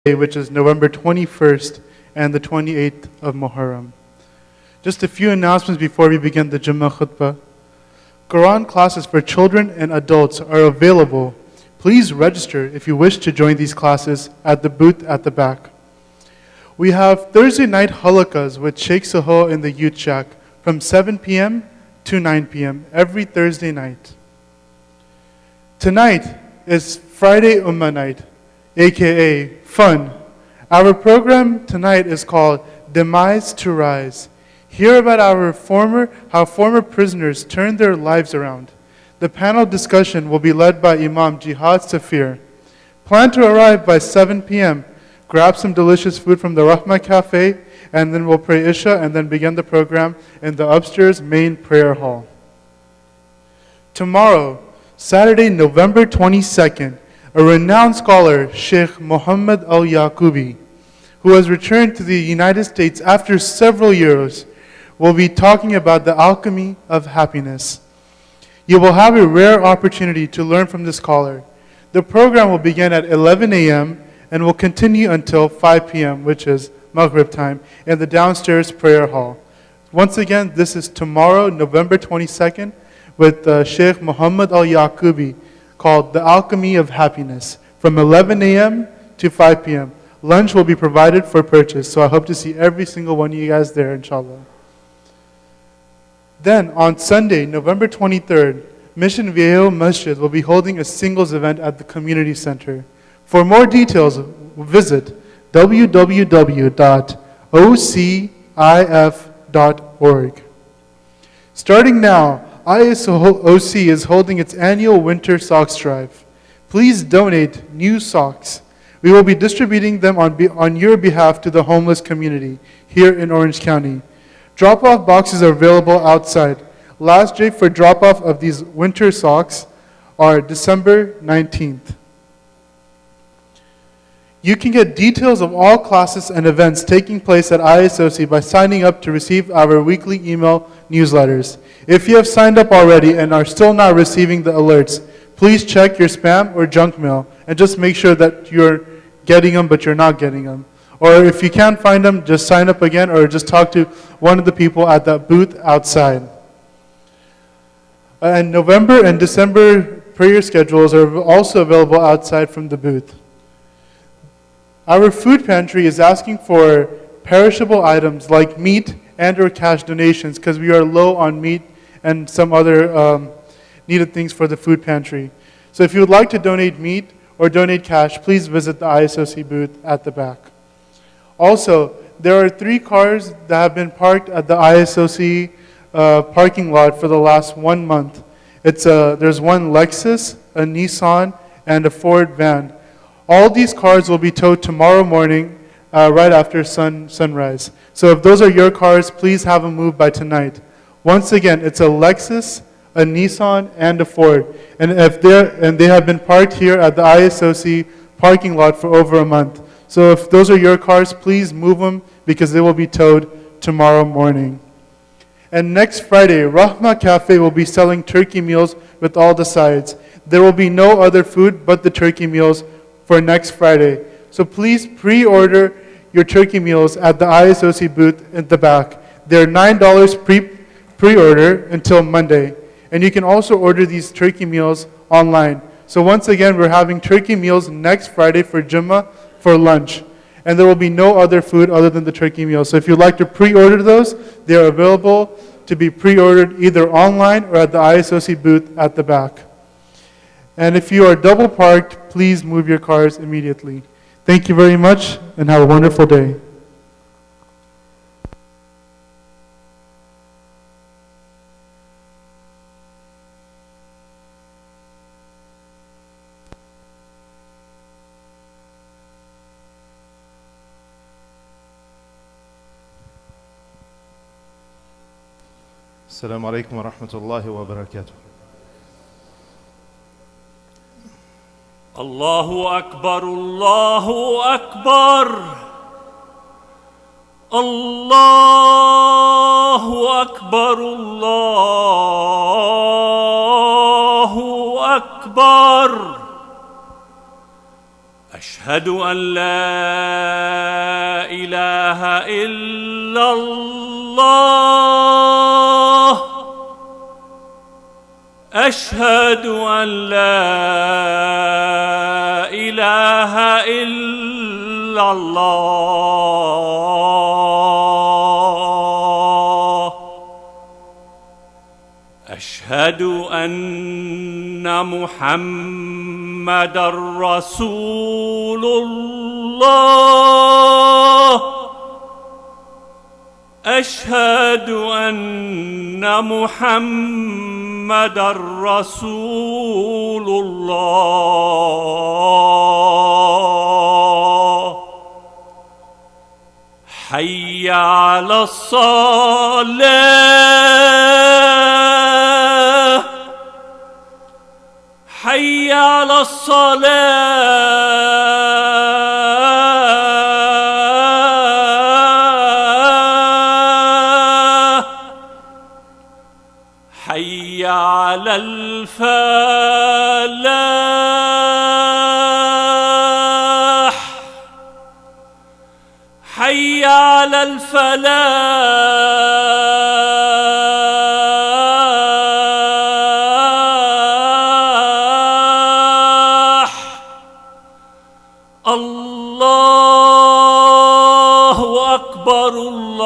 which is November 21st and the 28th of Muharram. Just a few announcements before we begin the Jumu'ah Khutbah. Quran classes for children and adults are available. Please register if you wish to join these classes at the booth at the back. We have Thursday night halakas with Shaikh Suhail in the Youth Shack from 7 p.m. to 9 p.m. every Thursday night. Tonight is Friday Ummah Night, aka Fun. Our program tonight is called Demise to Rise. Hear about how former prisoners turned their lives around. The panel discussion will be led by Imam Jihad Safir. Plan to arrive by 7 p.m. Grab some delicious food from the Rahmah Cafe, and then we'll pray Isha and then begin the program in the upstairs main prayer hall. Tomorrow, Saturday, November 22nd, a renowned scholar, Sheikh Muhammad al-Yaqubi, who has returned to the United States after several years, will be talking about the alchemy of happiness. You will have a rare opportunity to learn from the scholar. The program will begin at 11 a.m. and will continue until 5 p.m., which is Maghrib time, in the downstairs prayer hall. Once again, this is tomorrow, November 22nd, with Sheikh Muhammad al-Yaqubi, called The Alchemy of Happiness, from 11 a.m. to 5 p.m. Lunch will be provided for purchase, so I hope to see every single one of you guys there, inshallah. Then, on Sunday, November 23rd, Mission Viejo Masjid will be holding a singles event at the community center. For more details, visit www.ocif.org. Starting now, ISOC is holding its annual winter socks drive. Please donate new socks. We will be distributing them on your behalf to the homeless community here in Orange County. Drop-off boxes are available outside. Last date for drop-off of these winter socks are December 19th. You can get details of all classes and events taking place at ISOC by signing up to receive our weekly email newsletters. If you have signed up already and are still not receiving the alerts, please check your spam or junk mail and just make sure that you're getting them but you're not getting them. Or if you can't find them, just sign up again or just talk to one of the people at the booth outside. And November and December prayer schedules are also available outside from the booth. Our food pantry is asking for perishable items like meat and or cash donations because we are low on meat and some other needed things for the food pantry. So if you would like to donate meat or donate cash, please visit the ISOC booth at the back. Also, there are 3 cars that have been parked at the ISOC parking lot for the last 1 month. There's one Lexus, a Nissan, and a Ford van. All these cars will be towed tomorrow morning right after sunrise. So if those are your cars, please have them moved by tonight. Once again, it's a Lexus, a Nissan, and a Ford. And they have been parked here at the ISOC parking lot for over a month. So if those are your cars, please move them because they will be towed tomorrow morning. And next Friday, Rahmah Cafe will be selling turkey meals with all the sides. There will be no other food but the turkey meals for next Friday. So please pre-order your turkey meals at the ISOC booth at the back. They're $9 pre-order until Monday. And you can also order these turkey meals online. So once again, we're having turkey meals next Friday for Jumu'ah for lunch. And there will be no other food other than the turkey meals. So if you'd like to pre-order those, they are available to be pre-ordered either online or at the ISOC booth at the back. And if you are double parked, please move your cars immediately. Thank you very much and have a wonderful day. السلام عليكم ورحمة الله وبركاته. الله أكبر الله أكبر الله أكبر الله أكبر أشهد أن لا إله إلا الله أشهد أن لا إله إلا الله أشهد أن محمدًا رسول الله أشهد أن محمدًا رسول الله حي على الصلاة حي على الصلاة حي على الفلاح حي على الفلاح الله أكبر الله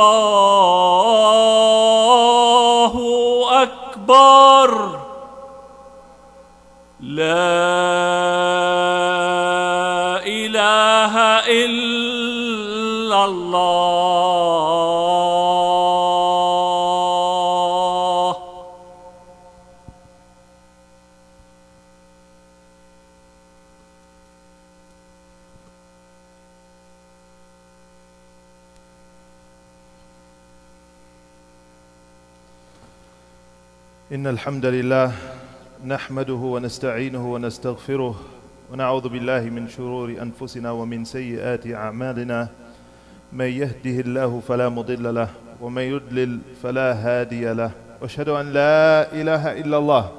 أكبر لا إله إلا الله إن الحمد لله نحمده ونستعينه ونستغفره ونعوذ بالله من شرور أنفسنا ومن سيئات أعمالنا من يهده الله فلا مضل له ومن يضلل فلا هادي له وأشهد أن لا إله إلا الله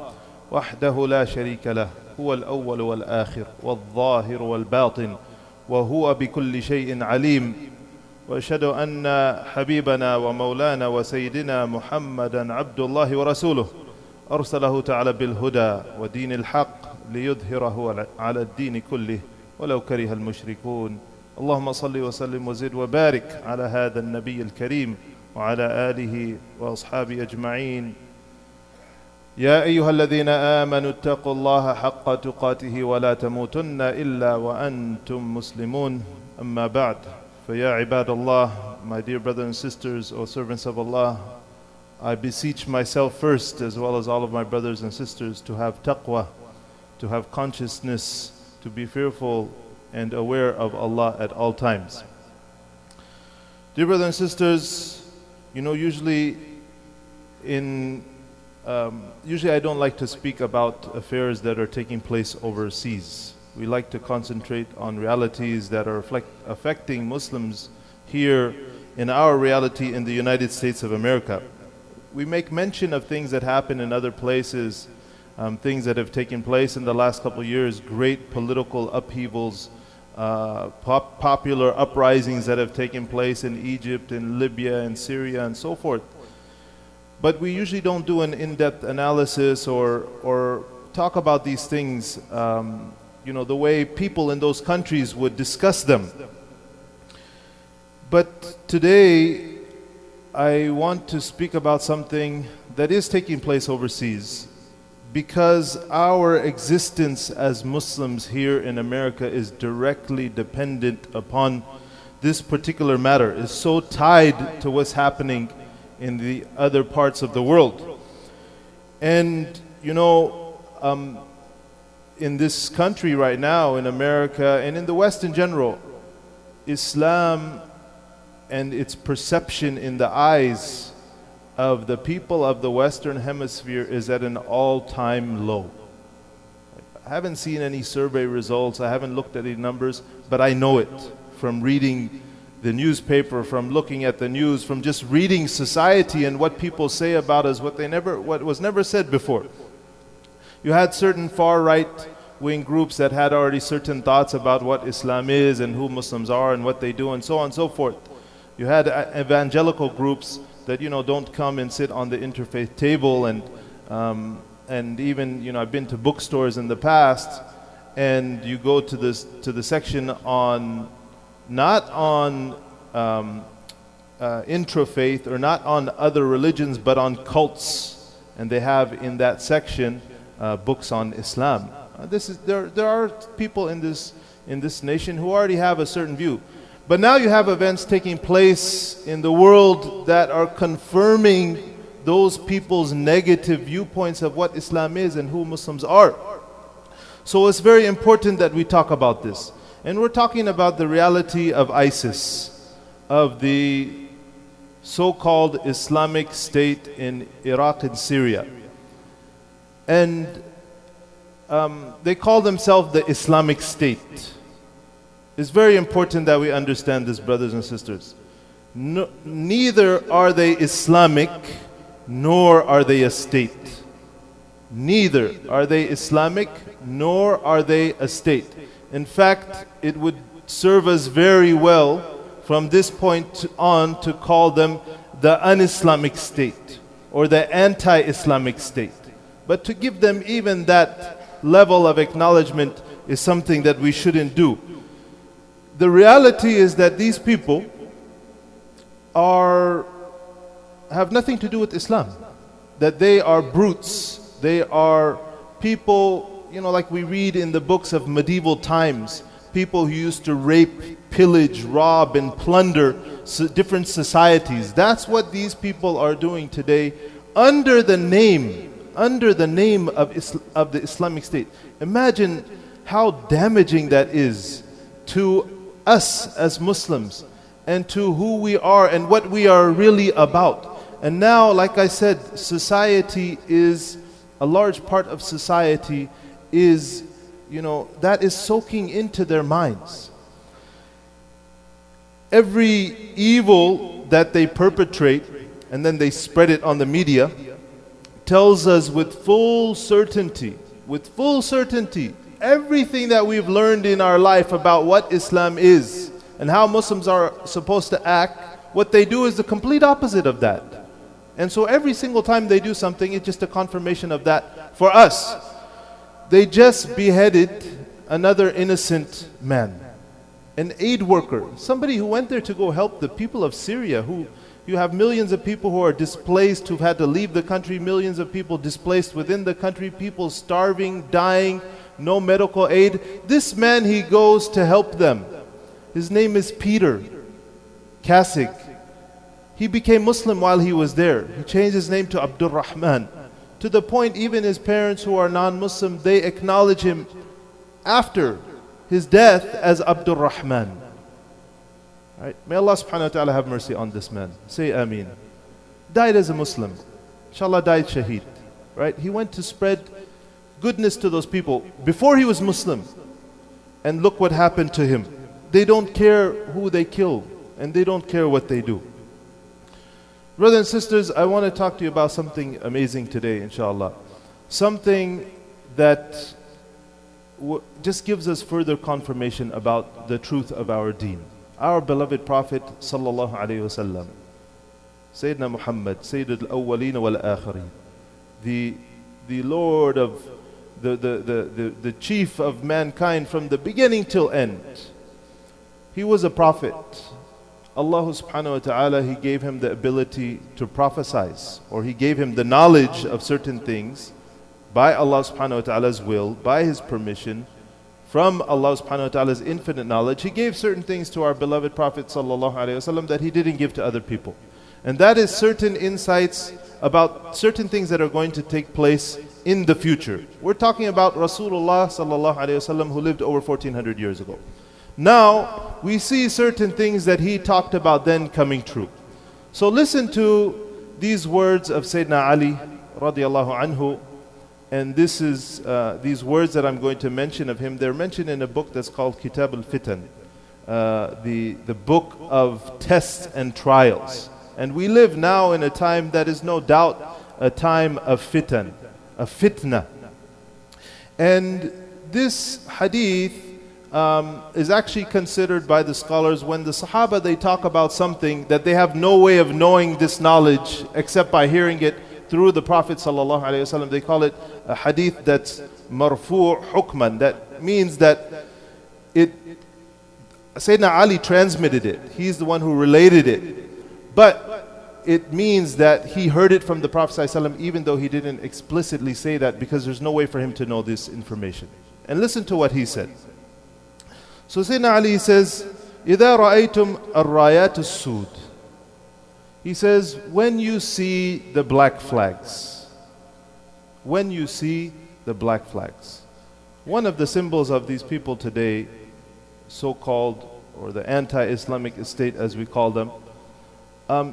وحده لا شريك له هو الأول والآخر والظاهر والباطن وهو بكل شيء عليم وأشهد أن حبيبنا ومولانا وسيدنا محمدا عبد الله ورسوله أرسله تعالى بالهدى ودين الحق ليظهره على الدين كله ولو كره المشركون اللهم صل وسلم وزد وبارك على هذا النبي الكريم وعلى آله وأصحابه أجمعين يا أيها الذين آمنوا اتقوا الله حق تقاته ولا تموتن إلا وأنتم مسلمون أما بعد فيا عباد الله my dear brothers and sisters or servants of Allah I beseech myself first as well as all of my brothers and sisters to have taqwa, to have consciousness, to be fearful and aware of Allah at all times. Dear brothers and sisters, you know usually I don't like to speak about affairs that are taking place overseas. We like to concentrate on realities that are affecting Muslims here in our reality in the United States of America. We make mention of things that happen in other places, things that have taken place in the last couple of years, great political upheavals, popular uprisings that have taken place in Egypt, in Libya, in Syria, and so forth. But we usually don't do an in-depth analysis or talk about these things, the way people in those countries would discuss them. But today, I want to speak about something that is taking place overseas because our existence as Muslims here in America is directly dependent upon this particular matter, is so tied to what's happening in the other parts of the world. And in this country right now, in America and in the West in general, Islam and its perception in the eyes of the people of the Western Hemisphere is at an all-time low. I haven't seen any survey results, I haven't looked at any numbers, but I know it from reading the newspaper, from looking at the news, from just reading society and what people say about us, what was never said before. You had certain far-right wing groups that had already certain thoughts about what Islam is and who Muslims are and what they do and so on and so forth. You had evangelical groups that, don't come and sit on the interfaith table, and even, I've been to bookstores in the past, and you go to the section on, not on intrafaith or not on other religions, but on cults, and they have in that section books on Islam. There are people in this nation who already have a certain view. But now you have events taking place in the world that are confirming those people's negative viewpoints of what Islam is and who Muslims are. So it's very important that we talk about this. And we're talking about the reality of ISIS, of the so-called Islamic State in Iraq and Syria. And they call themselves the Islamic State. It's very important that we understand this, brothers and sisters. Neither are they Islamic, nor are they a state. Neither are they Islamic, nor are they a state. In fact, it would serve us very well from this point on to call them the UnIslamic State or the anti-Islamic State. But to give them even that level of acknowledgement is something that we shouldn't do. The reality is that these people have nothing to do with Islam. That they are brutes. They are people, like we read in the books of medieval times, people who used to rape, pillage, rob, and plunder different societies. That's what these people are doing today under the name of the Islamic State. Imagine how damaging that is to us as Muslims and to who we are and what we are really about. And now, like I said, a large part of society is, that is soaking into their minds. Every evil that they perpetrate and then they spread it on the media tells us with full certainty, everything that we've learned in our life about what Islam is and how Muslims are supposed to act, what they do is the complete opposite of that. And so every single time they do something, it's just a confirmation of that for us. They just beheaded another innocent man, an aid worker, somebody who went there to go help the people of Syria, who you have millions of people who are displaced, who've had to leave the country, millions of people displaced within the country, people starving, dying, no medical aid. This man, he goes to help them. His name is Peter Kasik. He became Muslim while he was there. He changed his name to Abdul Rahman. To the point even his parents who are non-Muslim, they acknowledge him after his death as Abdul Rahman. Right? May Allah subhanahu wa ta'ala have mercy on this man. Say Ameen. Died as a Muslim. Inshallah died shaheed. Right? He went to spread goodness to those people before he was Muslim. And look what happened to him. They don't care who they kill, and they don't care what they do. Brothers and sisters, I want to talk to you about something amazing today, inshallah. Something that just gives us further confirmation about the truth of our deen. Our beloved Prophet sallallahu alaihi wasallam, Sayyidina Muhammad, Sayyid al-Awwaleen wal-Akhirin, the Lord of the chief of mankind from the beginning till end. He was a prophet. Allah subhanahu wa ta'ala, He gave him the ability to prophesize, or He gave him the knowledge of certain things by Allah subhanahu wa ta'ala's will, by His permission, from Allah subhanahu wa ta'ala's infinite knowledge. He gave certain things to our beloved Prophet sallallahu alaihi wasallam that He didn't give to other people. And that is certain insights about certain things that are going to take place in the future. We're talking about Rasulullah sallallahu alaihi wasallam, who lived over 1400 years ago. Now, we see certain things that he talked about then coming true. So listen to these words of Sayyidina Ali radiallahu anhu. And this is these words that I'm going to mention of him. They're mentioned in a book that's called Kitab al-Fitan, the book of tests and trials. And we live now in a time that is no doubt a time of fitan, a fitna. And this hadith is actually considered by the scholars, when the Sahaba, they talk about something that they have no way of knowing this knowledge except by hearing it through the Prophet sallallahu alaihi wasallam. They call it a hadith that's marfu' hukman. That means that Sayyidina Ali transmitted it. He's the one who related it. But it means that he heard it from the Prophet sallallahu alaihi wasallam, even though he didn't explicitly say that, because there's no way for him to know this information. And listen to what he said. So Sayyidina Ali says, إِذَا رَأَيْتُمْ الرَّايَاتُ السُّودِ. He says, when you see the black flags, when you see the black flags. One of the symbols of these people today, so-called, or the anti-Islamic state as we call them,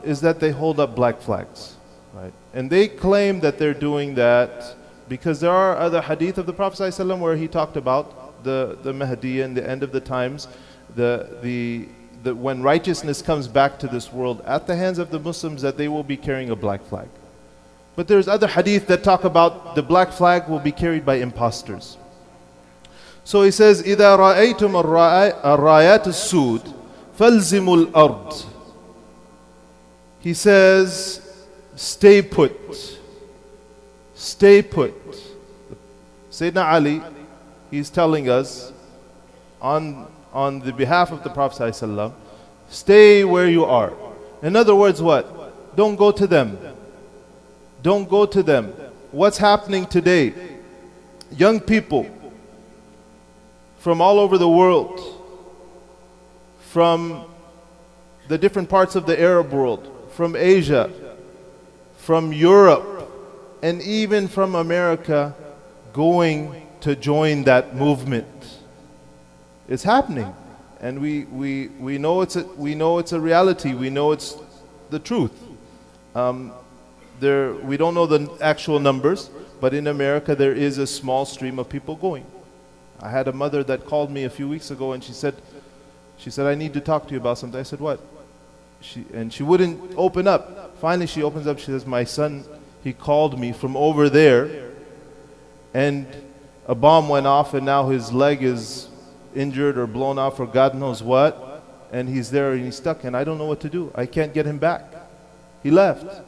is that they hold up black flags, right? And they claim that they're doing that because there are other hadith of the Prophet ﷺ where he talked about the Mahdi and the end of the times, when righteousness comes back to this world at the hands of the Muslims, that they will be carrying a black flag. But there's other hadith that talk about the black flag will be carried by imposters. So he says, إِذَا رَأَيْتُمْ الرَّايَاتُ السُّودِ فَالْزِمُوا الْأَرْضِ. He says, stay put. Stay put. Sayyidina Ali, he's telling us on the behalf of the Prophet ﷺ, stay where you are. In other words, what? Don't go to them. Don't go to them. What's happening today? Young people from all over the world, from the different parts of the Arab world, from Asia, from Europe, and even from America, going to join that movement. It's happening, and we know it's a reality. We know it's the truth. We don't know the actual numbers, but in America there is a small stream of people going. I had a mother that called me a few weeks ago, and she said, I need to talk to you about something. I said, what? She wouldn't open up. Finally, she opens up. She says, my son, he called me from over there, and a bomb went off, and now his leg is injured or blown off or God knows what, and he's there and he's stuck, and I don't know what to do. I can't get him back. He left.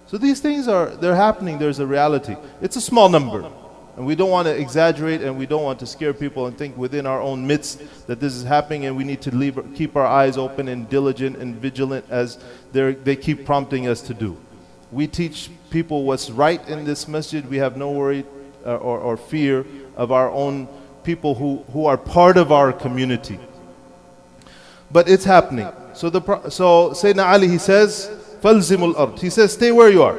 So these things they're happening. There's a reality. It's a small number, and we don't want to exaggerate, and we don't want to scare people and think within our own midst that this is happening, and we need to keep our eyes open and diligent and vigilant as they keep prompting us to do. We teach people what's right in this masjid. We have no worry or fear of our own people who are part of our community. But it's happening. So Sayyidina Ali, he says, فَالْزِمُوا الْأَرْضِ. He says, stay where you are.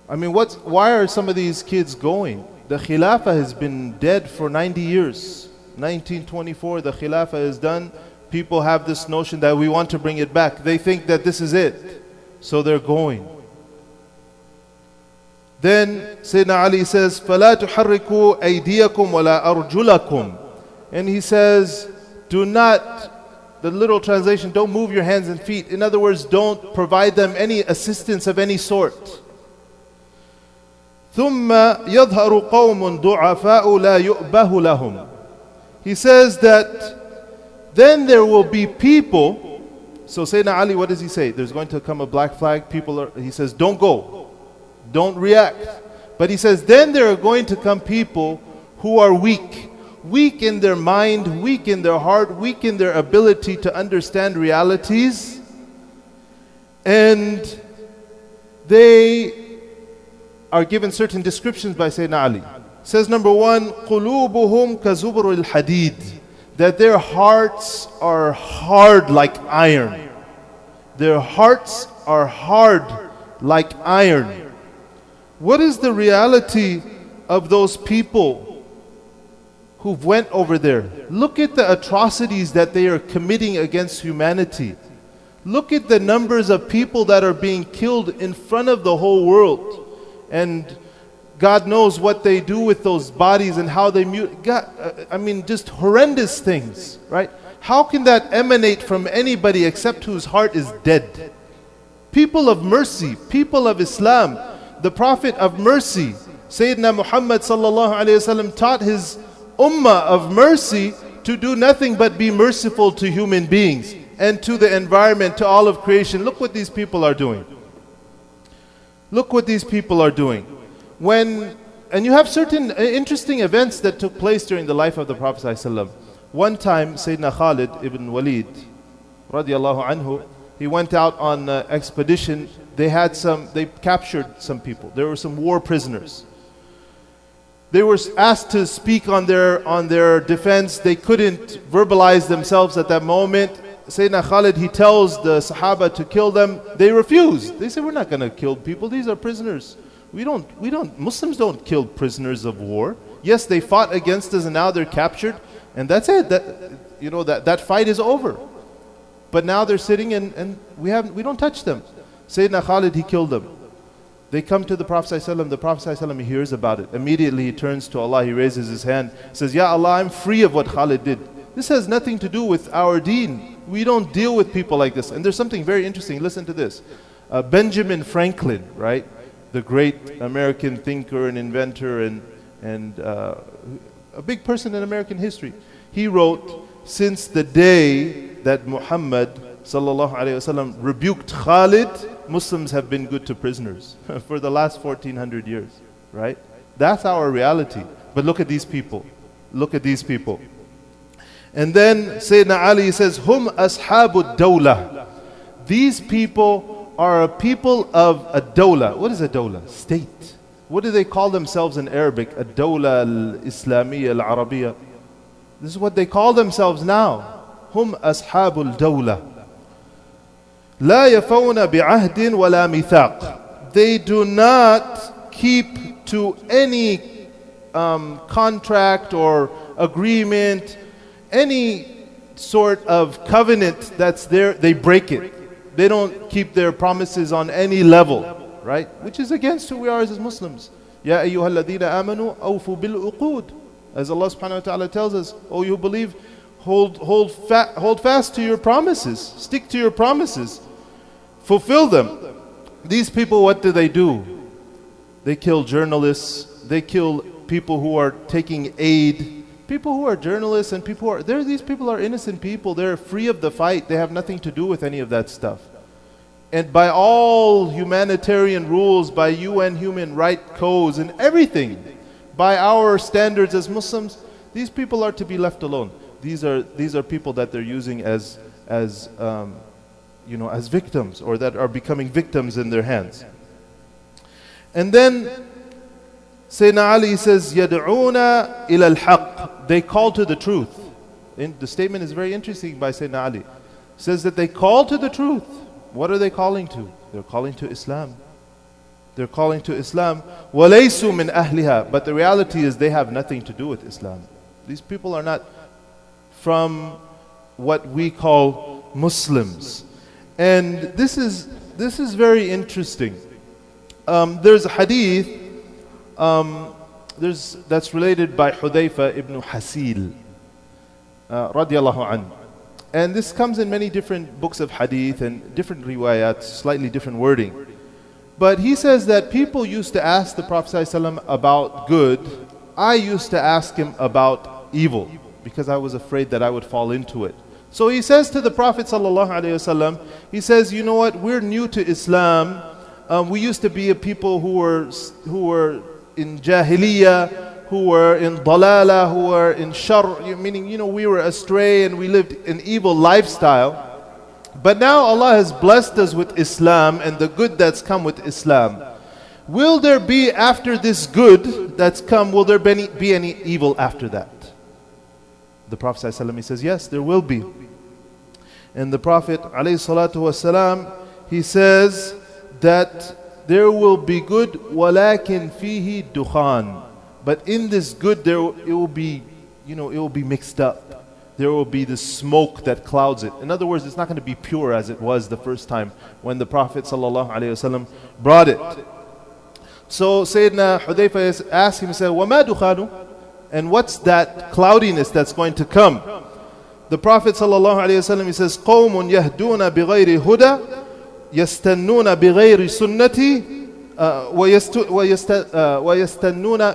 I mean, why are some of these kids going? The Khilafah has been dead for 90 years. 1924, the Khilafah is done. People have this notion that we want to bring it back. They think that this is it. So they're going. Then Sayyidina Ali says, فَلَا تُحَرِّكُوا أَيْدِيَكُمْ وَلَا أَرْجُلَكُمْ. And he says, do not, the literal translation, don't move your hands and feet. In other words, don't provide them any assistance of any sort. ثُمَّ يَظْهَرُ قَوْمٌ ضُعَفَاءُ لَا يُؤْبَهُ لَهُمْ. He says that then there will be people. So Sayyidina Ali, what does he say? There's going to come a black flag. He says, don't go. Don't react. But he says, then there are going to come people who are weak. Weak in their mind, weak in their heart, weak in their ability to understand realities. And they are given certain descriptions by Sayyidina Ali. Says number one, قُلُوبُهُمْ كَزُبْرُ الْحَدِيدِ. That their hearts are hard like iron. Their hearts are hard like iron. What is the reality of those people who've went over there? Look at the atrocities that they are committing against humanity. Look at the numbers of people that are being killed in front of the whole world. And God knows what they do with those bodies and how they just horrendous things, right? How can that emanate from anybody except whose heart is dead? People of mercy, people of Islam, the Prophet of mercy, Sayyidina Muhammad sallallahu alayhi wasallam taught his ummah of mercy to do nothing but be merciful to human beings and to the environment, to all of creation. Look what these people are doing. Look what these people are doing. And you have certain interesting events that took place during the life of the Prophet ﷺ. One time, Sayyidina Khalid ibn Walid, radiallahu anhu, he went out on an expedition. They captured some people. There were some war prisoners. They were asked to speak on their defense. They couldn't verbalize themselves at that moment. Sayyidina Khalid, he tells the Sahaba to kill them. They refuse. They say, we're not going to kill people. These are prisoners. Muslims don't kill prisoners of war. Yes, they fought against us and now they're captured. And that's it. That fight is over. But now they're sitting and we don't touch them. Sayyidina Khalid, he killed them. They come to the Prophet ﷺ. The Prophet ﷺ, he hears about it. Immediately he turns to Allah. He raises his hand. Says, Ya Allah, I'm free of what Khalid did. This has nothing to do with our deen. We don't deal with people like this. And there's something very interesting. Listen to this. Benjamin Franklin, right? The great American thinker and inventor and a big person in American history. He wrote, since the day that Muhammad sallallahu alayhi wasallam rebuked Khalid, Muslims have been good to prisoners for the last 1400 years, right? That's our reality. But look at these people. Look at these people. And then Sayyidina Ali says, Hum ashabu dawla. These people are a people of a dawla. What is a dawla? State. What do they call themselves in Arabic? A dawla al-Islamiyya al-Arabiyya. This is what they call themselves now. Hum ashabu dawla. لا يفون بعهد ولا ميثاق. They do not keep to any contract or agreement, any sort of covenant that's there. They break it. They don't keep their promises on any level, right? Which is against who we are as Muslims. Ya ayyuha alladhina amanu awfu bil uqud. As Allah subhanahu wa ta'ala tells us, oh, you believe, hold fast to your promises. Stick to your promises. Fulfill them. These people, what do? They kill journalists. They kill people who are taking aid. People who are journalists and these people are innocent people. They're free of the fight. They have nothing to do with any of that stuff. And by all humanitarian rules, by UN human rights codes and everything, by our standards as Muslims, these people are to be left alone. These are people that they're using as victims, or that are becoming victims in their hands. And then Sayyidina Ali says, يَدْعُونَ إِلَى الْحَقِّ. They call to the truth. And the statement is very interesting by Sayyidina Ali. It says that they call to the truth. What are they calling to? They're calling to Islam. They're calling to Islam. وَلَيْسُوا مِنْ أَهْلِهَا. But the reality is they have nothing to do with Islam. These people are not from what we call Muslims. And this is very interesting. There's a hadith that's related by Hudayfa ibn Hasil, radiallahu anhu. And this comes in many different books of hadith and different riwayat, slightly different wording. But he says that people used to ask the Prophet ﷺ about good. I used to ask him about evil because I was afraid that I would fall into it. So he says to the Prophet ﷺ, he says, you know what, we're new to Islam. We used to be a people who were in Jahiliyyah, who were in Dalala, who were in Shar, meaning, we were astray and we lived an evil lifestyle. But now Allah has blessed us with Islam and the good that's come with Islam. Will there be, after this good that's come, will there be any evil after that? The Prophet ﷺ, he says, yes, there will be. And the Prophet ﷺ, he says that there will be good, وَلَكِنْ فِيهِ دُخَانٌ. But in this good, it will be mixed up. There will be the smoke that clouds it. In other words, it's not going to be pure as it was the first time when the Prophet ﷺ brought it. So Sayyidina Hudayfa asked him, he said, وَمَا دُخَانُ? And what's that cloudiness that's going to come? The Prophet ﷺ, he says, قَوْمٌ يَهْدُونَ بِغَيْرِ هُدَى يَسْتَنُّونَ بِغَيْرِ سُنَّتِي وَيَسْتَنُّونَ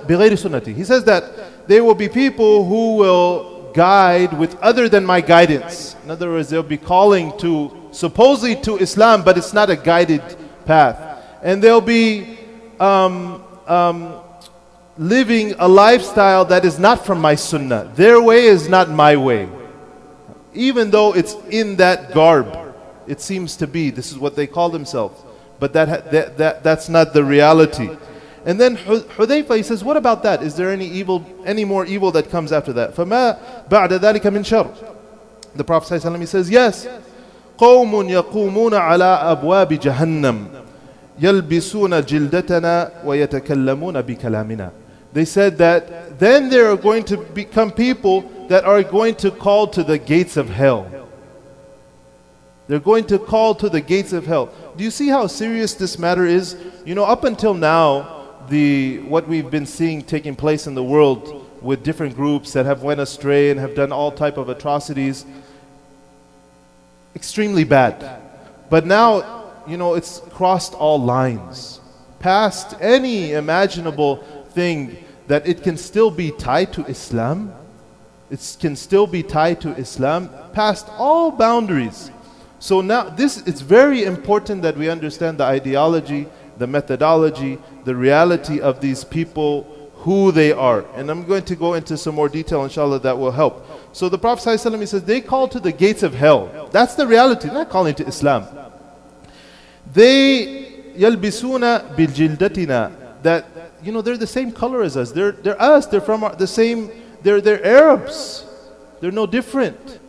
بِغَيْرِ سُنَّتِي. He says that there will be people who will guide with other than my guidance. In other words, they'll be calling to supposedly to Islam, but it's not a guided path. And they'll be living a lifestyle that is not from my sunnah. Their way is not my way. Even though it's in that garb, it seems to be. This is what they call themselves. But that's not the reality. And then Hudayfa, he says, what about that? Is there any more evil that comes after that? فَمَا بَعْدَ ذَلِكَ مِنْ شَرٍ. The Prophet ﷺ, he says, yes. قَوْمٌ يَقُومُونَ عَلَىٰ أَبْوَابِ جَهَنَّمْ يَلْبِسُونَ جِلْدَتَنَا وَيَتَكَلَّمُونَ بِكَلَامِنَا. They said that then there are going to become people that are going to call to the gates of hell. They're going to call to the gates of hell. Do you see how serious this matter is? You know, up until now, what we've been seeing taking place in the world with different groups that have went astray and have done all type of atrocities, extremely bad. But now, you know, it's crossed all lines, past any imaginable thing that it can still be tied to Islam. It can still be tied to Islam, past all boundaries. So now it's very important that we understand the ideology, the methodology, the reality of these people, who they are. And I'm going to go into some more detail, inshallah, that will help. So the Prophet ﷺ, he says, they call to the gates of hell. That's the reality, not calling to Islam. They يَلْبِسُونَ بِالْجِلْدَتِنَا. That, you know, they're the same color as us. They're us. They're from the same, they're Arabs. They're no different.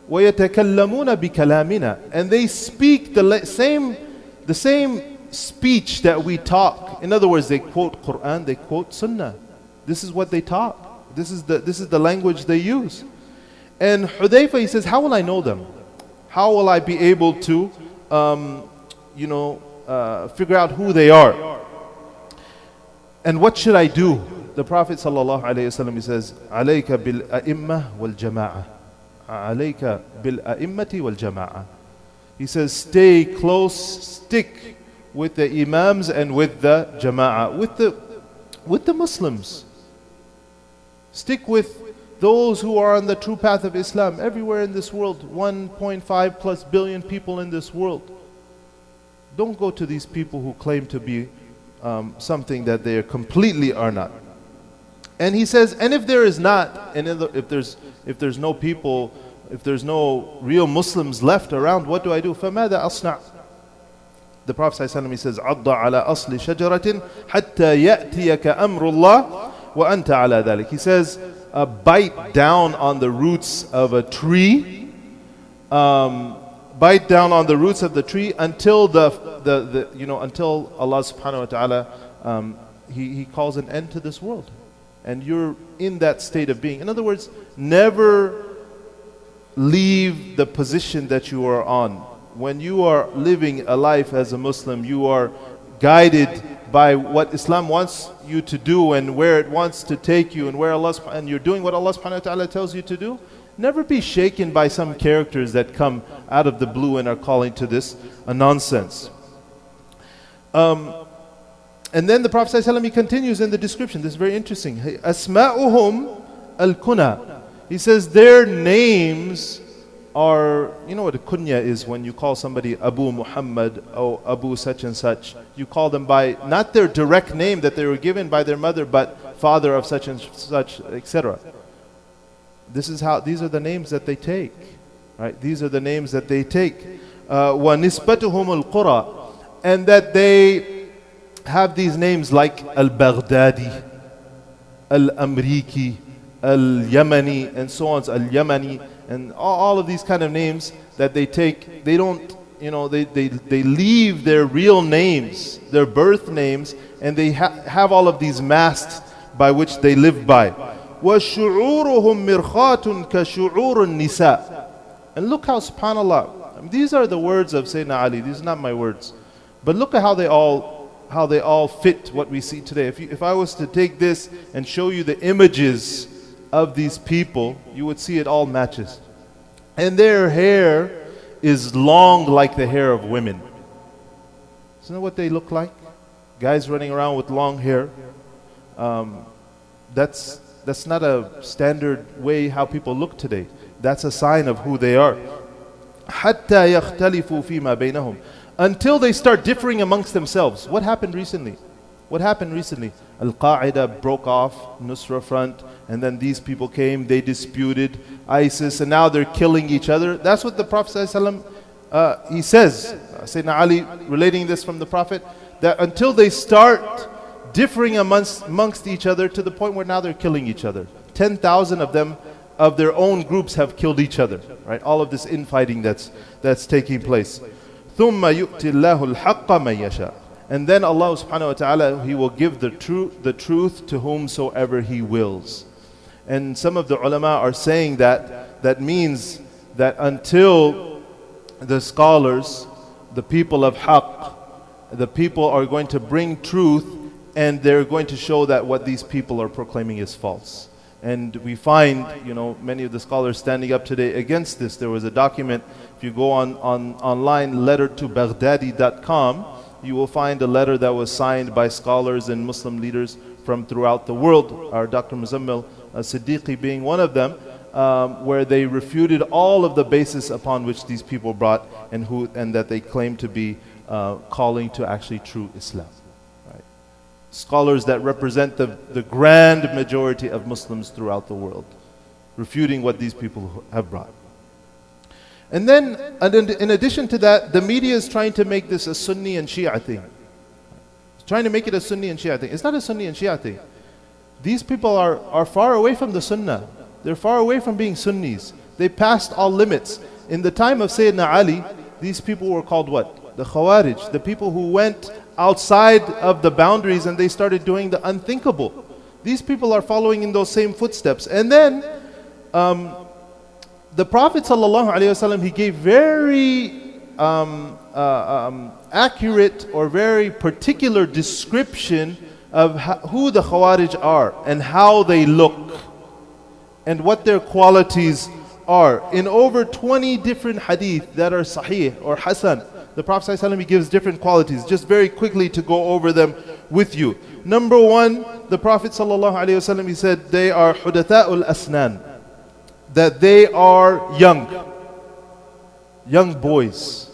وَيَتَكَلَّمُونَ بِكَلَامِنَا. And they speak the same speech that we talk. In other words, they quote Quran, they quote Sunnah. This is what they talk. This is the language they use. And Hudayfa, he says, how will I know them? How will I be able to figure out who they are? And what should I do? The Prophet ﷺ, he says, عَلَيْكَ بِالْأَئِمَّةِ وَالْجَمَاعَةِ. عَلَيْكَ بِالْأَئِمَّةِ وَالْجَمَاعَةِ. He says, stay close, stick with the imams and with the jama'ah, with the Muslims. Stick with those who are on the true path of Islam everywhere in this world. 1.5 plus billion people in this world. Don't go to these people who claim to be something that they completely are not. And he says, and if there is not, and if there's no people, if there's no real Muslims left around, what do I do? فَمَاذَا أَصْنَعُ? The Prophet ﷺ, he says, عَضَّ عَلَى أَصْلِ شَجَرَةٍ حَتَّى يَأْتِيَكَ أَمْرُ اللَّهِ وَأَنْتَ عَلَى ذَلِكَ. He says, bite down on the roots of a tree, bite down on the roots of the tree until until Allah subhanahu wa ta'ala he calls an end to this world. And you're in that state of being. In other words, never leave the position that you are on. When you are living a life as a Muslim, you are guided by what Islam wants you to do and where it wants to take you, and and you're doing what Allah subhanahu wa ta'ala tells you to do. Never be shaken by some characters that come out of the blue and are calling to this a nonsense. And then the Prophet ﷺ, he continues in the description. This is very interesting. Asma'uhum al-kuna. He says their names are, you know what a kunya is when you call somebody Abu Muhammad or Abu such and such. You call them by not their direct name that they were given by their mother, but father of such and such, etc. These are the names that they take. Right? These are the names that they take. وَنِسْبَتُهُمُ الْقُرَى. And that they have these names like Al-Baghdadi, Al-Amriki, Al-Yamani, and so on, Al-Yamani, and all of these kind of names that they take. They don't, they leave their real names, their birth names, and they have all of these masks by which they live by. وَشُعُورُهُمْ مِرْخَاتٌ كَشُعُورُ النِّسَاءِ. And look how, subhanAllah, these are the words of Sayyidina Ali. These are not my words. But look at how they all fit what we see today. If I was to take this and show you the images of these people, you would see it all matches. And their hair is long like the hair of women. Isn't that what they look like? guys running around with long hair. That's not a standard way how people look today. That's a sign of who they are. حَتَّى يَخْتَلِفُوا فِي مَا بَيْنَهُم, until they start differing amongst themselves. What happened recently? Al-Qaeda broke off, Nusra Front, and then these people came, they disputed ISIS, and now they're killing each other. That's what the Prophet ﷺ, he says, Sayyidina Ali, relating this from the Prophet, that until they start differing amongst each other to the point where now they're killing each other. 10,000 of them, of their own groups, have killed each other. Right? All of this infighting that's taking place. ثُمَّ يُؤْتِ اللَّهُ الْحَقَّ مَنْ يَشَاءُ. And then Allah subhanahu wa ta'ala, He will give the truth to whomsoever He wills. And some of the ulama are saying that means that until the scholars, the people of haqq, the people are going to bring truth, and they're going to show that what these people are proclaiming is false. And we find, many of the scholars standing up today against this. There was a document, if you go online, lettertobaghdadi.com, you will find a letter that was signed by scholars and Muslim leaders from throughout the world, our Dr. Muzammil Siddiqui being one of them, where they refuted all of the basis upon which these people brought and that they claim to be calling to actually true Islam. Right? Scholars that represent the grand majority of Muslims throughout the world, refuting what these people have brought. And then, in addition to that, the media is trying to make this a Sunni and Shia thing. It's trying to make it a Sunni and Shia thing. It's not a Sunni and Shia thing. These people are far away from the Sunnah. They're far away from being Sunnis. They passed all limits. In the time of Sayyidina Ali, these people were called what? The Khawarij. The people who went outside of the boundaries and they started doing the unthinkable. These people are following in those same footsteps. And then, the Prophet ﷺ, he gave very accurate or very particular description of who the Khawarij are and how they look and what their qualities are. In over 20 different hadith that are sahih or hasan, the Prophet ﷺ, he gives different qualities. Just very quickly to go over them with you. Number one, the Prophet ﷺ, he said, they are hudatha'ul asnan, that they are young boys,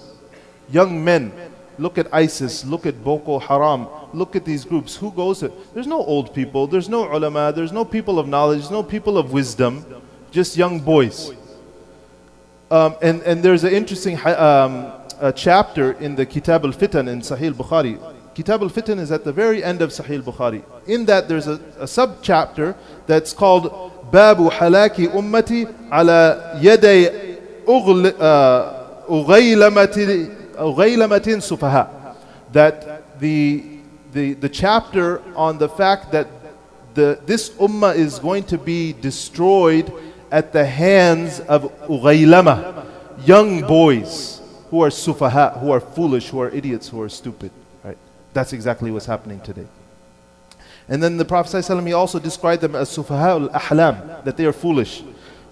young men. Look at ISIS, look at Boko Haram, look at these groups. Who goes there? There's no old people, there's no ulama, there's no people of knowledge, there's no people of wisdom, just young boys. And there's an interesting chapter in the Kitab al-Fitan in Sahih Bukhari. Kitab al-Fitan is at the very end of Sahih Bukhari. In that there's a sub-chapter that's called Babu halaki ummati ala yaday ughayilamatin sufaha. That the chapter on the fact that this ummah is going to be destroyed at the hands of ughaylama, young boys who are sufaha, who are foolish, who are idiots, who are stupid. Right? That's exactly what's happening today. And then the Prophet ﷺ, he also described them as sufaha al-ahlam, that they are foolish.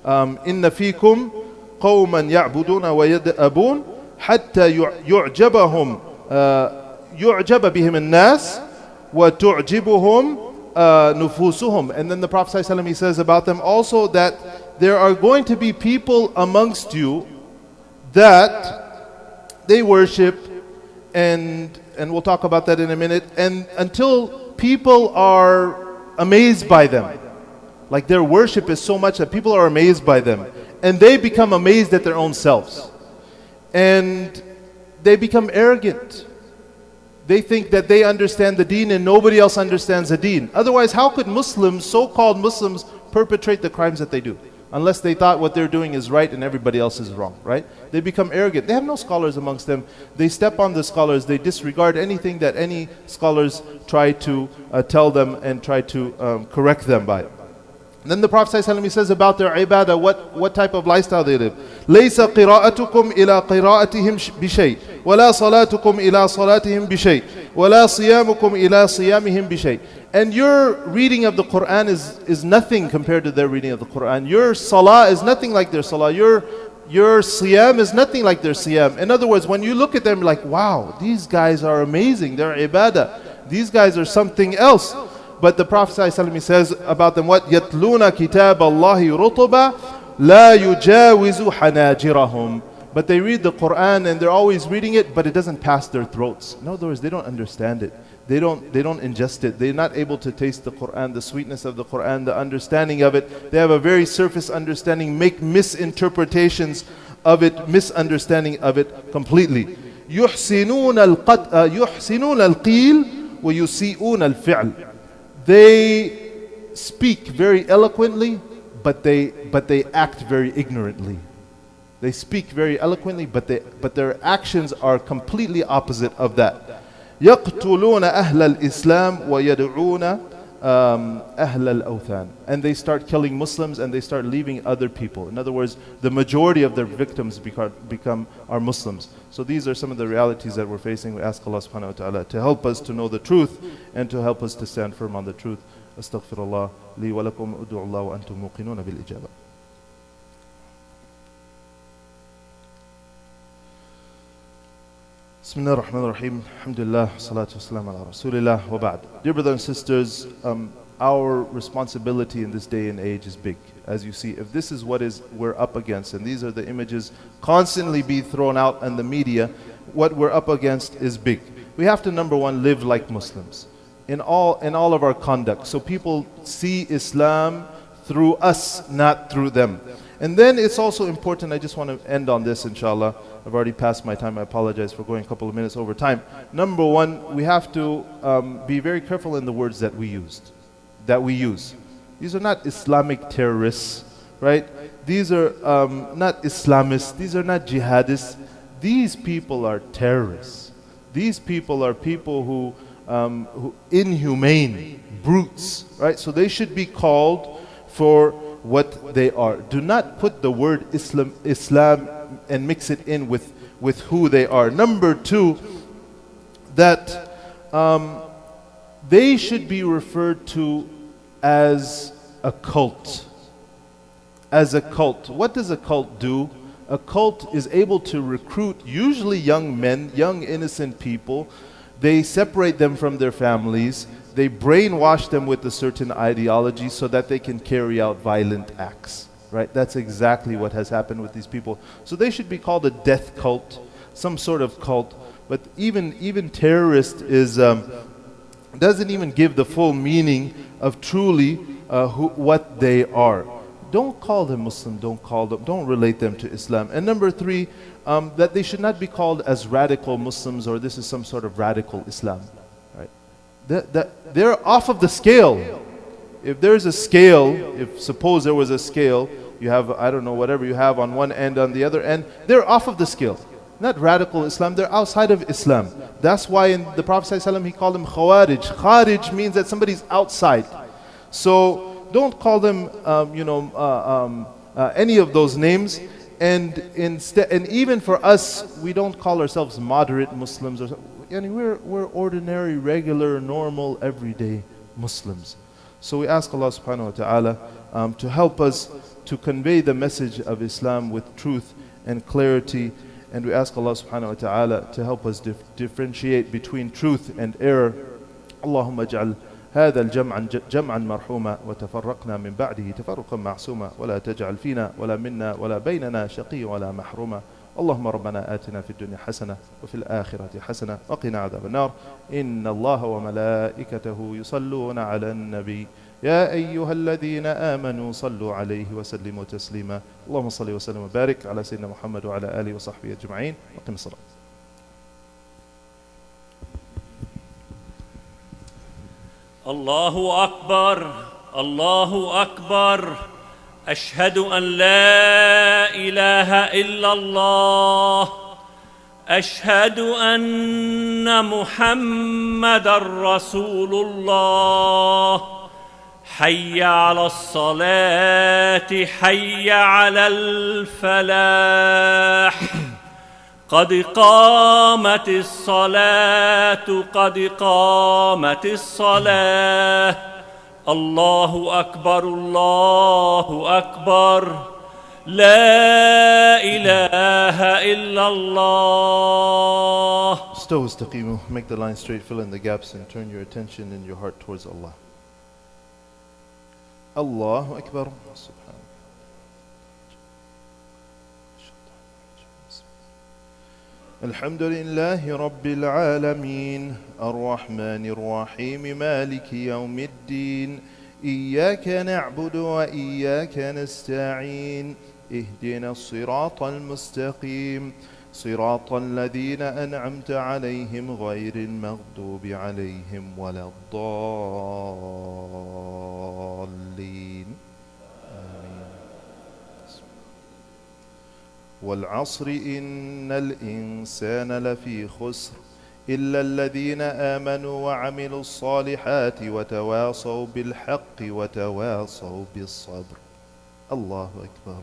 Inna fikum qawman ya'buduna wa yad'abun hatta yu'jaba bihim an-nas wa tu'jibuhum nufusuhum. And then the Prophet ﷺ, he says about them also that there are going to be people amongst you that they worship, and we'll talk about that in a minute, and until people are amazed by them. Like their worship is so much that people are amazed by them. And they become amazed at their own selves. And they become arrogant. They think that they understand the deen and nobody else understands the deen. Otherwise, how could Muslims, so-called Muslims, perpetrate the crimes that they do? Unless they thought what they're doing is right and everybody else is wrong, right? They become arrogant. They have no scholars amongst them. They step on the scholars. They disregard anything that any scholars try to tell them and try to correct them by. And then the Prophet ﷺ, he says about their ibadah, what type of lifestyle they live. لَيْسَ قِرَاءَتُكُمْ إِلَىٰ قِرَاءَتِهِمْ بِشَيْءٍ وَلَا صَلَاتُكُمْ إِلَىٰ صَلَاتِهِمْ بِشَيْءٍ وَلَا صِيَامُكُمْ إِلَىٰ صِيَامِهِمْ بِشَيْءٍ. And your reading of the Quran is nothing compared to their reading of the Quran. Your salah is nothing like their salah. Your siyam is nothing like their siyam. In other words, when you look at them, like, wow, these guys are amazing. Their ibadah. These guys are something else. But the Prophet ﷺ says about them, what? يَتْلُونَ كِتَابَ اللَّهِ رُطُبًا لَا يُجَاوِزُ حَنَاجِرَهُم. But they read the Quran and they're always reading it, but it doesn't pass their throats. In other words, they don't understand it. They don't ingest it. They're not able to taste the Quran, the sweetness of the Quran, the understanding of it. They have a very surface understanding, make misinterpretations of it, misunderstanding of it completely. يُحْسِنُونَ الْقِيلِ وَيُسِيئُونَ الْفِعْلِ. They speak very eloquently, but they act very ignorantly. They speak very eloquently, but their actions are completely opposite of that. يَقْتُلُونَ أَهْلَ الْإِسْلَامِ وَيَدْعُونَ أَهْلَ الْأَوْثَانِ. And they start killing Muslims and they start leaving other people. In other words, the majority of their victims are Muslims. So these are some of the realities that we're facing. We ask Allah subhanahu wa ta'ala to help us to know the truth and to help us to stand firm on the truth. Astaghfirullah li wa lakum ud'u Allah wa antum muqinuna bil ijaba. Bismillah ar-Rahman ar-Rahim. Alhamdulillah, salatu wassalam ala Rasulillah wa ba'd. Dear brothers and sisters, our responsibility in this day and age is big. As you see, if this is what we're up against, and these are the images constantly be thrown out in the media, what we're up against is big. We have to, number one, live like Muslims in all of our conduct. So people see Islam through us, not through them. And then it's also important, I just want to end on this, inshallah. I've already passed my time. I apologize for going a couple of minutes over time. Number one, we have to be very careful in the words that we use. These are not Islamic terrorists, right? These are not Islamists. These are not jihadists. These people are terrorists. These people are people who inhumane, brutes, right? So they should be called for what they are. Do not put the word Islam and mix it in with who they are. Number two, that they should be referred to as a cult. As a cult. What does a cult do? A cult is able to recruit usually young men, young innocent people. They separate them from their families. They brainwash them with a certain ideology so that they can carry out violent acts. Right? That's exactly what has happened with these people. So they should be called a death cult, some sort of cult. But even terrorist doesn't even give the full meaning of truly what they are. Don't call them Muslim. Don't relate them to Islam. And number three, that they should not be called as radical Muslims or this is some sort of radical Islam. Right? They're off of the scale. If there's a scale, if suppose there was a scale, you have, I don't know, whatever you have on one end, on the other end, they're off of the scale. Not radical Islam, they're outside of Islam. That's why in the Prophet ﷺ, he called them Khawarij. Kharij means that somebody's outside. So don't call them, any of those names. And even for us, we don't call ourselves moderate Muslims. We're ordinary, regular, normal, everyday Muslims. So we ask Allah subhanahu wa ta'ala to help us to convey the message of Islam with truth and clarity. And we ask Allah subhanahu wa ta'ala to help us differentiate between truth and error. Allahumma ja'al هذا الجمع جمعا مرحوما وتفرقنا من بعده تفرقا معصوما ولا تجعل فينا ولا منا ولا بيننا شقي ولا محروما. اللهم ربنا آتنا في الدنيا حسنة وفي الآخرة حسنة وقنا عذاب النار. إن الله وملائكته يصلون على النبي يا أيها الذين آمنوا صلوا عليه وسلموا تسليما. اللهم صل وسلم وبارك على سيدنا محمد وعلى آله وصحبه أجمعين. وقم الصلاة. الله أكبر الله أكبر أشهد أن لا إله إلا الله أشهد أن محمد رسول الله حي على الصلاة حي على الفلاح قد قامت الصلاة قد قامت الصلاة الله أكبر الله أكبر لا إله إلا الله استووا استقيموا. Make the line straight, fill in the gaps, and turn your attention and your heart towards Allah. Allahu Akbar. الحمد لله رب العالمين الرحمن الرحيم مالك يوم الدين إياك نعبد وإياك نستعين اهدنا الصراط المستقيم صراط الذين أنعمت عليهم غير المغضوب عليهم ولا الضالين آمين. والعصر إن الإنسان لفي خسر إلا الذين آمنوا وعملوا الصالحات وتواصوا بالحق وتواصوا بالصبر. الله أكبر.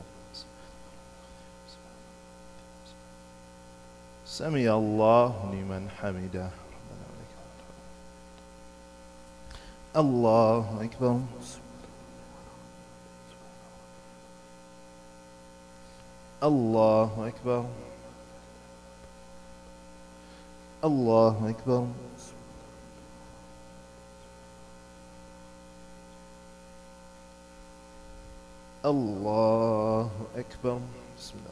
سمع الله لمن حمده. الله أكبر. الله أكبر. الله أكبر. الله أكبر. بسم الله.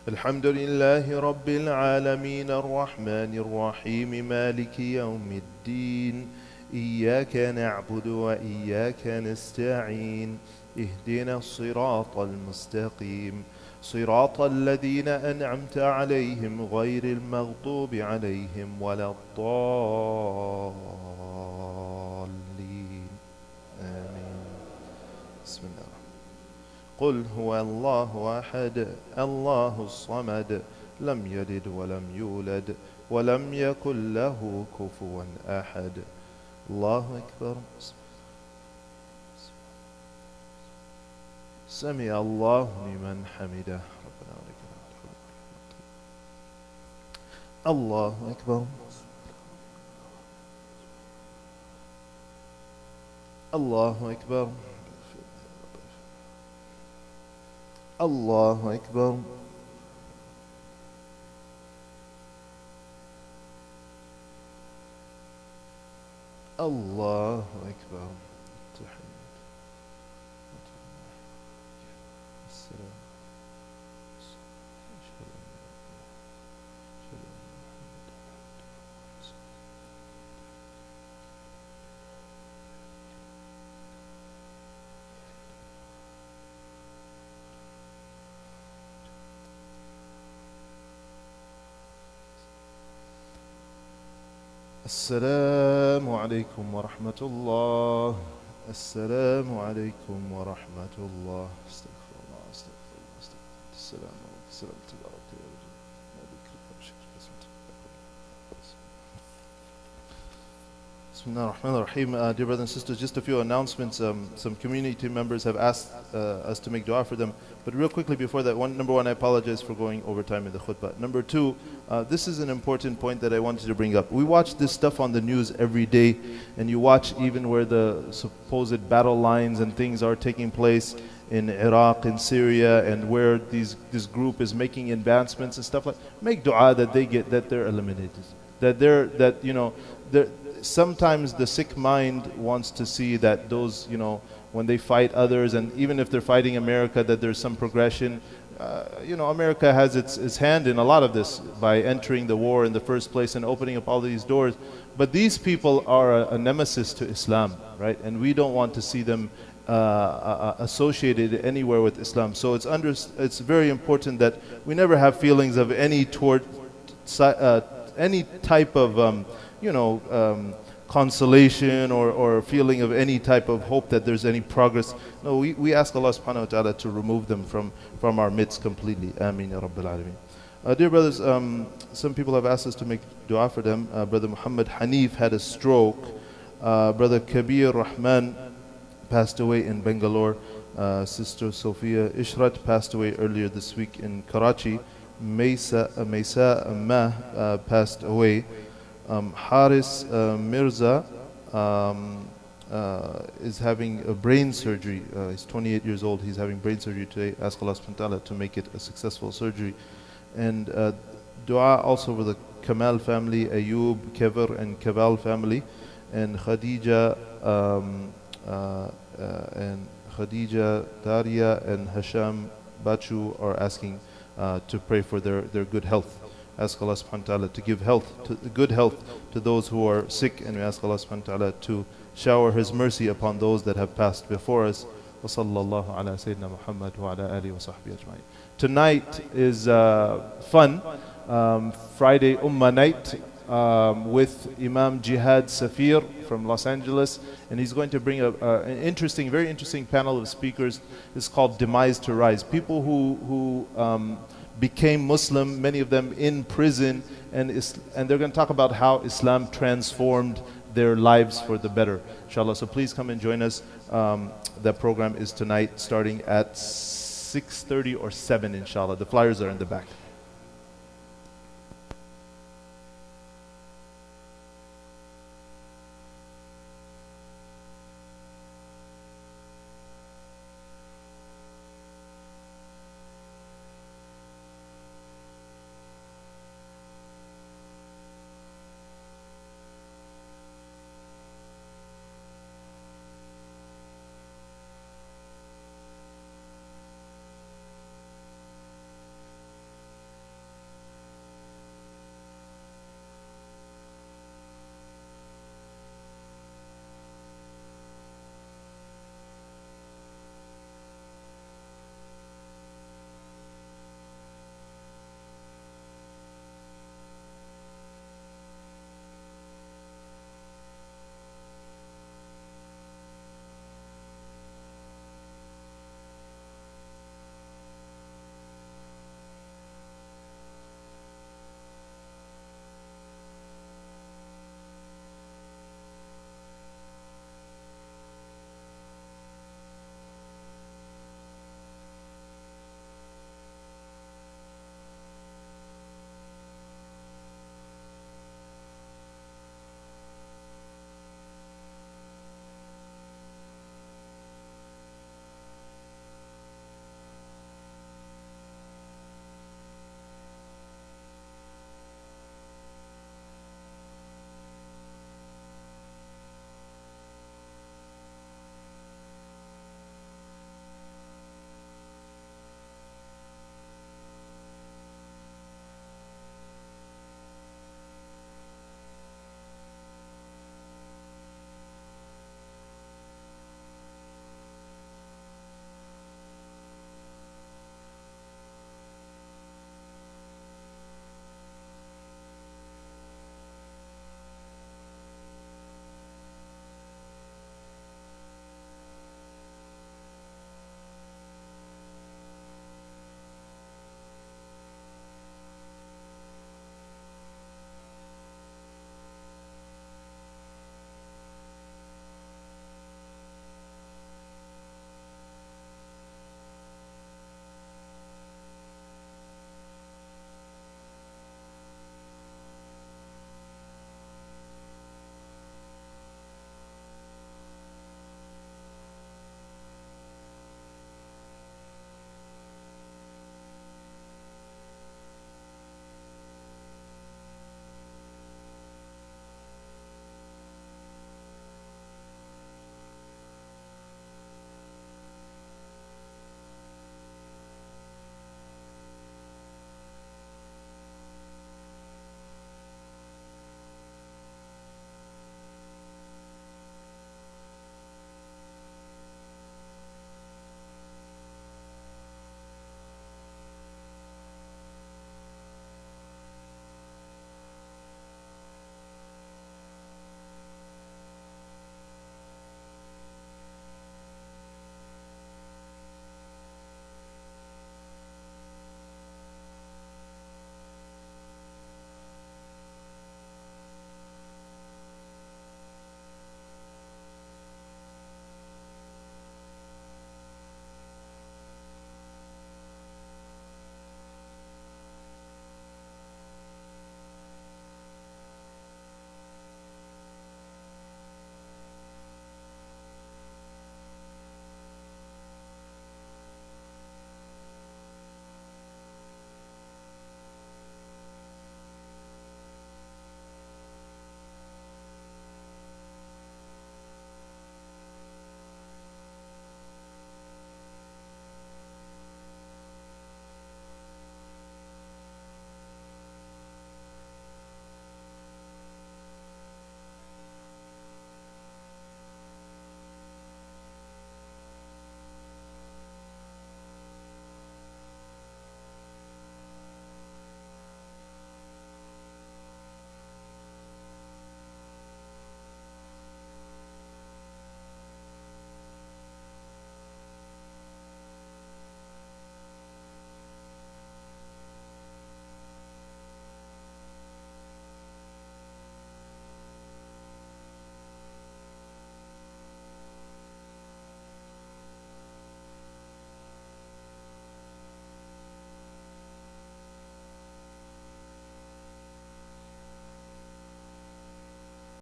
الحمد لله رب العالمين الرحمن الرحيم مالك يوم الدين إياك نعبد وإياك نستعين اهدنا الصراط المستقيم صراط الذين أنعمت عليهم غير المغضوب عليهم ولا الضالين آمين. بسم الله. قل هو الله أحد الله الصمد لم يلد ولم يولد ولم يكن له كفوا أحد. الله أكبر. سمع الله لمن حمده. ربنا ولك الحمد. الله أكبر. الله أكبر. الله أكبر. الله أكبر. السلام عليكم ورحمة الله. السلام عليكم ورحمة الله. استغفر الله استغفر الله استغفر الله. السلام عليكم. السلام تبارك يا رب. Bismillah ar-Rahman ar-Rahim. Dear brothers and sisters, just a few announcements. Some community members have asked us to make dua for them. But real quickly before that, number one, I apologize for going over time in the khutbah. Number two, this is an important point that I wanted to bring up. We watch this stuff on the news every day, and you watch even where the supposed battle lines and things are taking place in Iraq, in Syria, and where this group is making advancements and stuff like. Make dua that they're eliminated. Sometimes the sick mind wants to see that those, when they fight others, and even if they're fighting America, that there's some progression. America has its hand in a lot of this by entering the war in the first place and opening up all these doors. But these people are a nemesis to Islam, right? And we don't want to see them associated anywhere with Islam. So it's very important that we never have feelings of any type of consolation or feeling of any type of hope that there's any progress. No, we ask Allah subhanahu wa ta'ala to remove them from our midst completely. Ameen ya Rabbil Alameen. Dear brothers, some people have asked us to make dua for them. Brother Muhammad Hanif had a stroke. Brother Kabir Rahman passed away in Bangalore. Sister Sophia Ishrat passed away earlier this week in Karachi. Maysa Ma passed away. Haris Mirza is having a brain surgery. He's 28 years old. He's having brain surgery today. Ask Allah subhanahu wa ta'ala to make it a successful surgery. And dua also for the Kamal family, Ayub, Kever, and Kaval family, and Khadija, Daria, and Hasham Bachu are asking to pray for their good health. Ask Allah subhanahu wa ta'ala to give good health to those who are sick, and we ask Allah subhanahu wa ta'ala to shower His mercy upon those that have passed before us. Wa sallallahu ala Sayyidina Muhammad wa ala alihi wa sahbihi ajma'in. Tonight is fun, Friday Ummah night with Imam Jihad Safir from Los Angeles, and he's going to bring an very interesting panel of speakers. It's called Demise to Rise. People who became Muslim, many of them in prison, and they're going to talk about how Islam transformed their lives for the better, inshallah. So please come and join us. That program is tonight starting at 6:30 or 7, inshallah. The flyers are in the back.